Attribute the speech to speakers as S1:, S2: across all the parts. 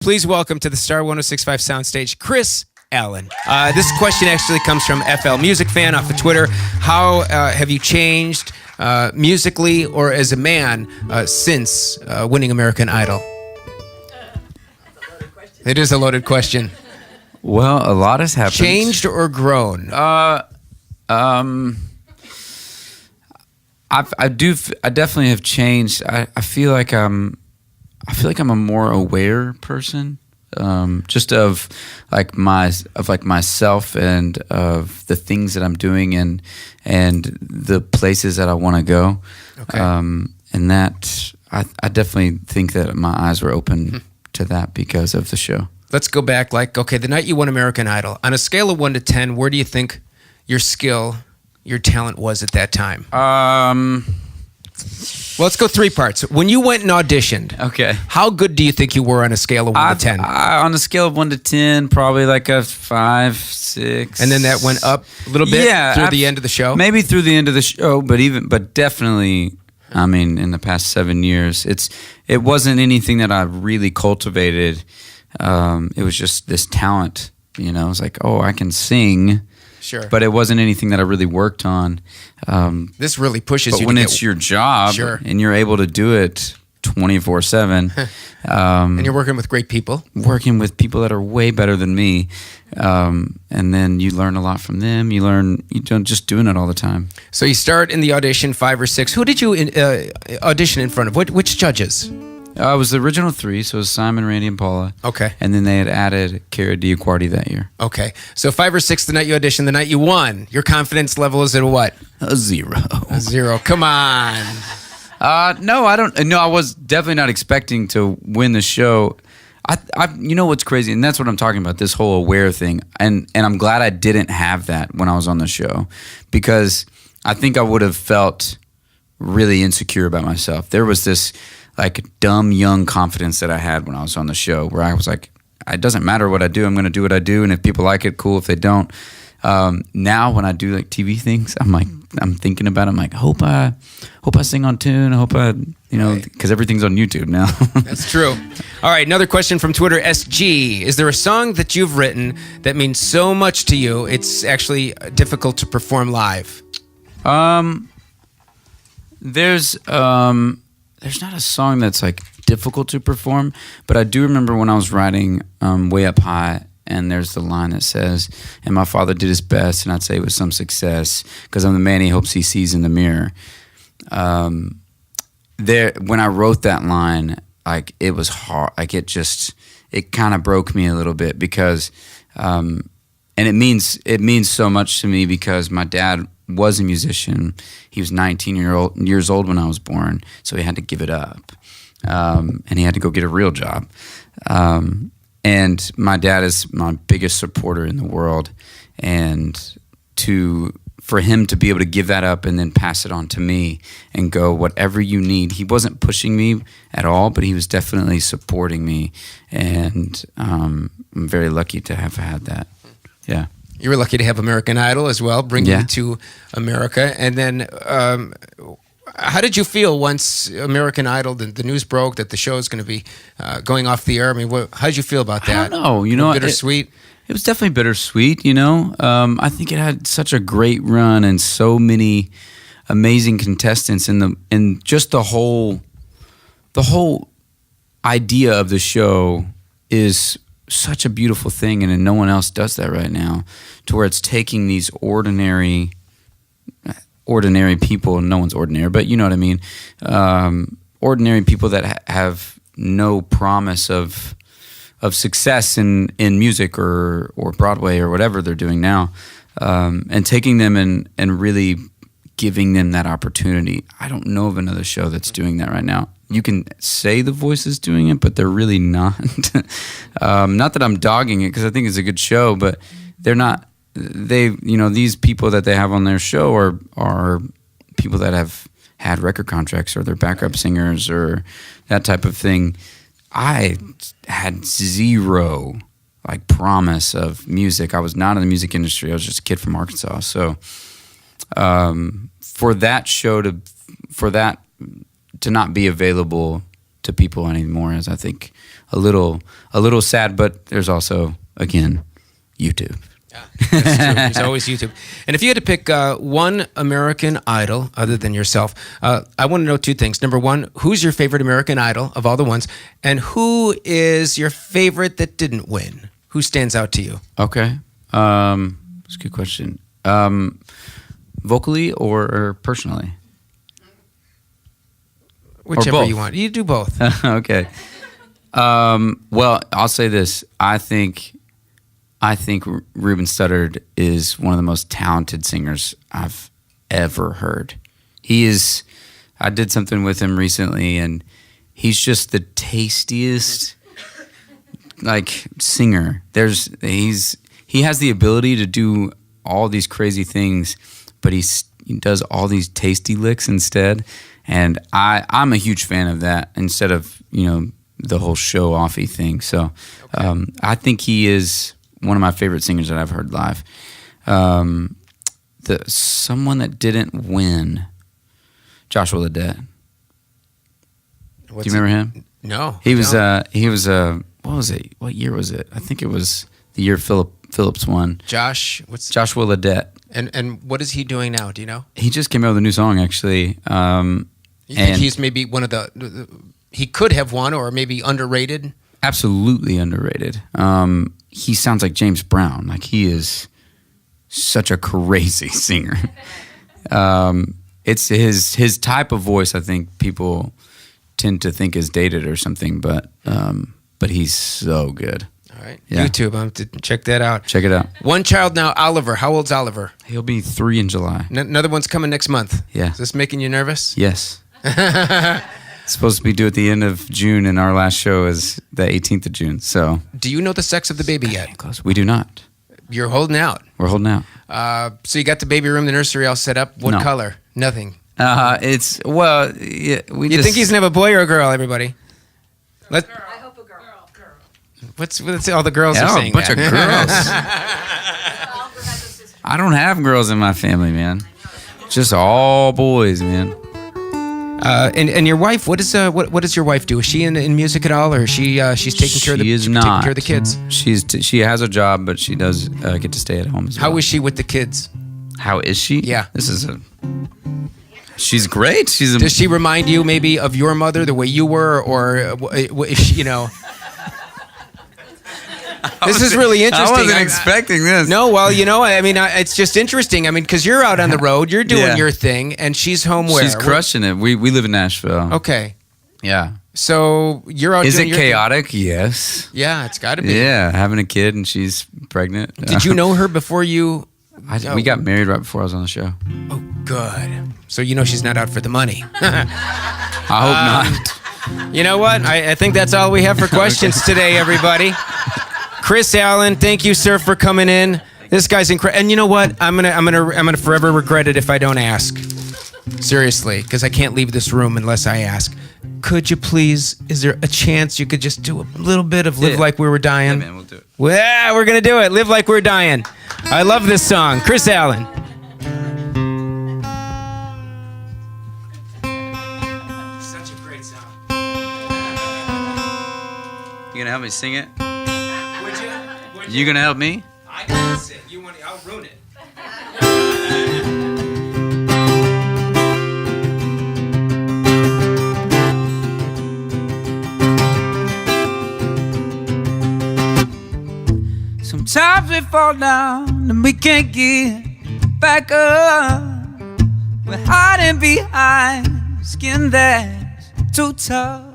S1: Please welcome to the Star 106.5 soundstage, Kris Allen. This question actually comes from FL Music Fan off of Twitter. How have you changed musically or as a man since winning American Idol? It is a loaded question.
S2: Well, a lot has happened.
S1: Changed or grown?
S2: I definitely have changed. I feel like I'm a more aware person, just of myself and of the things that I'm doing and the places that I want to go.
S1: Okay.
S2: And that I definitely think that my eyes were open to that because of the show.
S1: Let's go back. The night you won American Idol, on a scale of 1 to 10, where do you think your skill, your talent was at that time? Well, let's go 3 parts. When you went and auditioned,
S2: Okay.
S1: how good do you think you were on a scale of 1 to 10?
S2: On a scale of 1 to 10, probably like a 5, 6.
S1: And then that went up a little bit through the end of the show?
S2: Maybe through the end of the show, but definitely, I mean, in the past 7 years, it wasn't anything that I really cultivated. It was just this talent, It was like, oh, I can sing.
S1: Sure.
S2: But it wasn't anything that I really worked on.
S1: This really pushes
S2: but
S1: you
S2: when
S1: to
S2: it's your job and you're able to do it 24/7,
S1: and you're working with great people.
S2: Working with people that are way better than me, and then you learn a lot from them. You don't just doing it all the time.
S1: So you start in the audition, 5 or 6. Who did you audition in front of? Which judges?
S2: It was the original 3, so it was Simon, Randy, and Paula.
S1: Okay.
S2: And then they had added Cara Diaquardi that year.
S1: Okay. So 5 or 6 the night you auditioned, the night you won. Your confidence level is at a what?
S2: A 0.
S1: A 0. Come on.
S2: No, I don't. No, I was definitely not expecting to win the show. You know what's crazy, and that's what I'm talking about. This whole aware thing, and I'm glad I didn't have that when I was on the show, because I think I would have felt really insecure about myself. There was this dumb young confidence that I had when I was on the show, where I was like, it doesn't matter what I do, I'm going to do what I do, and if people like it, cool. If they don't, now when I do TV things, I'm thinking about it. I'm like, hope I sing on tune. I hope because everything's on YouTube now.
S1: That's true. All right, another question from Twitter, SG. Is there a song that you've written that means so much to you, it's actually difficult to perform live?
S2: There's not a song that's difficult to perform, but I do remember when I was writing Way Up High, and there's the line that says, and my father did his best, and I'd say it was some success, because I'm the man he hopes he sees in the mirror. When I wrote that line, it was hard. It kind of broke me a little bit, because, and it means so much to me, because my dad was a musician. He was 19 years old when I was born, so he had to give it up, and he had to go get a real job. And my dad is my biggest supporter in the world, and for him to be able to give that up and then pass it on to me and go, whatever you need. He wasn't pushing me at all, but he was definitely supporting me, and I'm very lucky to have had that. Yeah.
S1: You were lucky to have American Idol as well, bringing you to America. And then how did you feel once American Idol, the news broke that the show is going to be going off the air? I mean, how did you feel about that?
S2: I don't know.
S1: Bittersweet?
S2: It was definitely bittersweet, I think it had such a great run and so many amazing contestants, and just the whole idea of the show is such a beautiful thing, and no one else does that right now, to where it's taking these ordinary people. No one's ordinary, but you know what I mean. Ordinary people that have no promise of success in music or Broadway or whatever they're doing now, and taking them and really giving them that opportunity. I don't know of another show that's doing that right now. You can say The Voice is doing it, but they're really not. Not that I'm dogging it, because I think it's a good show, but they're not. These people that they have on their show are people that have had record contracts, or they're backup singers, or that type of thing. I had zero promise of music. I was not in the music industry. I was just a kid from Arkansas. So for that show to not be available to people anymore, as I think a little sad. But there's also, again, YouTube.
S1: Yeah, that's true. There's always YouTube. And if you had to pick one American Idol other than yourself, I want to know two things. Number one, who's your favorite American Idol of all the ones? And who is your favorite that didn't win? Who stands out to you?
S2: Okay. That's a good question. Vocally or personally?
S1: Whichever you want. You do both.
S2: Okay. Well, I'll say this. I think Ruben Studdard is one of the most talented singers I've ever heard. He is. I did something with him recently, and he's just the tastiest, like, singer. He has the ability to do all these crazy things, but he does all these tasty licks instead. And I'm a huge fan of that instead of, the whole show-offy thing. So I think he is one of my favorite singers that I've heard live. Someone that didn't win, Joshua Ledet. Do you remember him?
S1: No.
S2: He was what was it? What year was it? I think it was the year Phillips won.
S1: Joshua
S2: Ledet.
S1: And what is he doing now? Do you know?
S2: He just came out with a new song, actually.
S1: You think he's maybe one of the he could have won, or maybe underrated?
S2: Absolutely underrated. He sounds like James Brown. Like, he is such a crazy singer. It's his type of voice. I think people tend to think is dated or something, but he's so good.
S1: All right,
S2: yeah.
S1: YouTube. I'm going to check that out.
S2: Check it out.
S1: One child now, Oliver. How old's Oliver?
S2: He'll be 3 in July.
S1: Another one's coming next month.
S2: Yeah.
S1: Is this making you nervous?
S2: Yes. It's supposed to be due at the end of June, and our last show is the 18th of June. So,
S1: do you know the sex of the baby yet?
S2: Close. We do not.
S1: You're holding out.
S2: We're holding out.
S1: So you got the baby room, the nursery all set up. What color? Nothing.
S2: Yeah,
S1: You think he's gonna have a boy or a girl? Everybody.
S3: I hope a girl.
S1: What's all the girls are saying?
S2: A bunch of girls. I don't have girls in my family, man. Just all boys, man.
S1: And your wife, what does your wife do? Is she in music at all, or is she's taking care of the kids?
S2: She has a job, but she does get to stay at home as well.
S1: How is she with the kids?
S2: How is she?
S1: Yeah.
S2: She's great.
S1: Does she remind you maybe of your mother, the way you were, or is she, This is really interesting.
S2: I wasn't expecting this.
S1: No, well, it's just interesting. I mean, because you're out on the road, you're doing your thing, and she's home where?
S2: She's crushing it. We live in Nashville.
S1: Okay.
S2: Yeah.
S1: So you're out.
S2: Is it chaotic? Yes.
S1: Yeah, it's got to be.
S2: Yeah, having a kid and she's pregnant.
S1: Did you know her before you?
S2: We got married right before I was on the show.
S1: Oh, good. So she's not out for the money.
S2: I hope not.
S1: You know what? I think that's all we have for questions today, everybody. Kris Allen, thank you, sir, for coming in. This guy's incredible. And you know what? I'm gonna forever regret it if I don't ask. Seriously, because I can't leave this room unless I ask. Could you please? Is there a chance you could just do a little bit of "Live Like We Were Dying"?
S2: Yeah, man, we'll do it.
S1: Well, we're gonna do it. "Live Like We're Dying." I love this song, Kris Allen. Such a great song.
S2: You gonna help me sing it?
S1: Would you?
S2: You gonna help me?
S1: I can sing. I'll ruin it.
S2: Sometimes we fall down and we can't get back up. We're hiding behind skin that's too tough.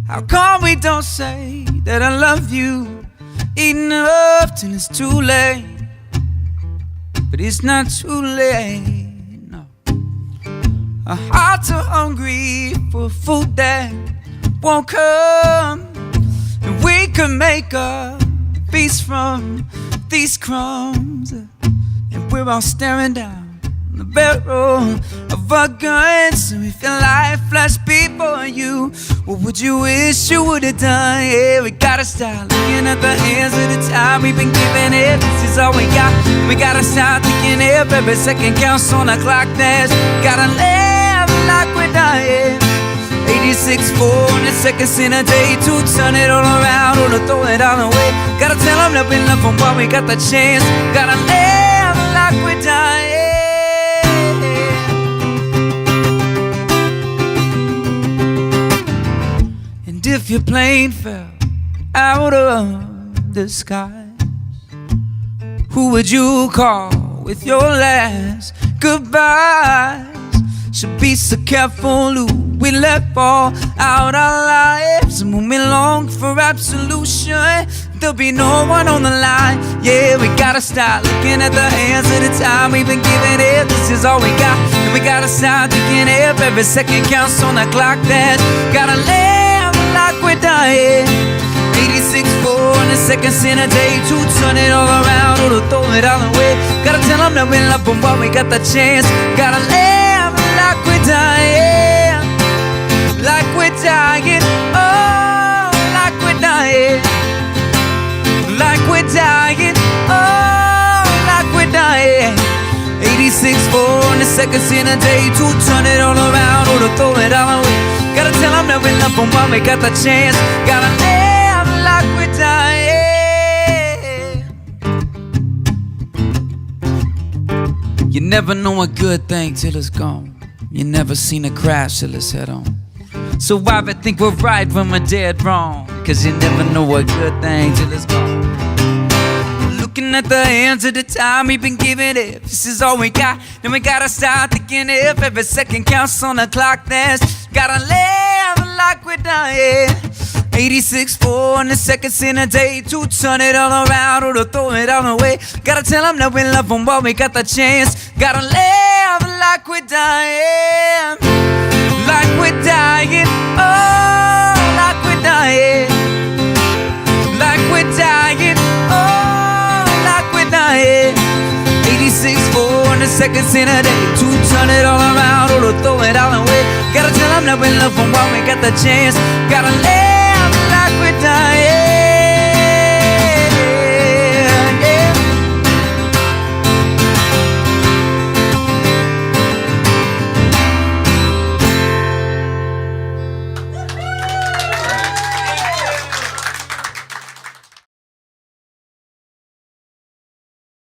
S2: How come we don't say that I love you enough till it's too late? But it's not too late, no. Our hearts are hungry for food that won't come, and we can make a feast from these crumbs, and we're all staring down the barrel of our guns. And if your life flashed before you, what would you wish you would have done? Yeah, we gotta start looking at the hands of the time we've been giving it. This is all we got. We gotta start thinking every second counts on the clock. That's gotta live like we're dying.
S4: 86.4 and the seconds in a day to turn it all around or to throw it all away. Gotta tell them that we love them while we got the chance. Gotta live like we're dying. And if your plane fell out of the sky, who would you call with your last goodbyes? Should be so careful who we let fall out our lives. And when we long for absolution, there'll be no one on the line. Yeah, we gotta start looking at the hands of the time we've been giving it. This is all we got, and we gotta start thinking if every second counts on the clock. Then gotta live like we're dying. 86.4 and the seconds in a day to turn it all around or to throw it all away. Gotta tell them that we love them while we got the chance. Gotta live like we're dying, like we're dying, oh, like we're dying, like we're dying, oh, like we're dying. 86.4 and the seconds in a day to turn it all around or to throw it all away. Gotta tell them that we love them while we got the chance. Gotta live like we're dying. You never know a good thing till it's gone. You never seen a crash till it's head on. So why would think we're right when we're dead wrong? Cause you never know a good thing till it's gone. Looking at the hands of the time we've been giving it. If this is all we got, then we gotta start thinking if every second counts on the clock. Then gotta live like we're dying. 86.4 and the seconds in a day to turn it all around or to throw it all away. Gotta tell them that we love them while we got the chance. Gotta live like we're dying, like we're dying, oh, like we're dying, like we're dying, oh, like we're dying. 86.4 and the seconds in a day to turn it all around or to throw it all away. Gotta tell them that we love them while we got the chance. Gotta live like we're dying.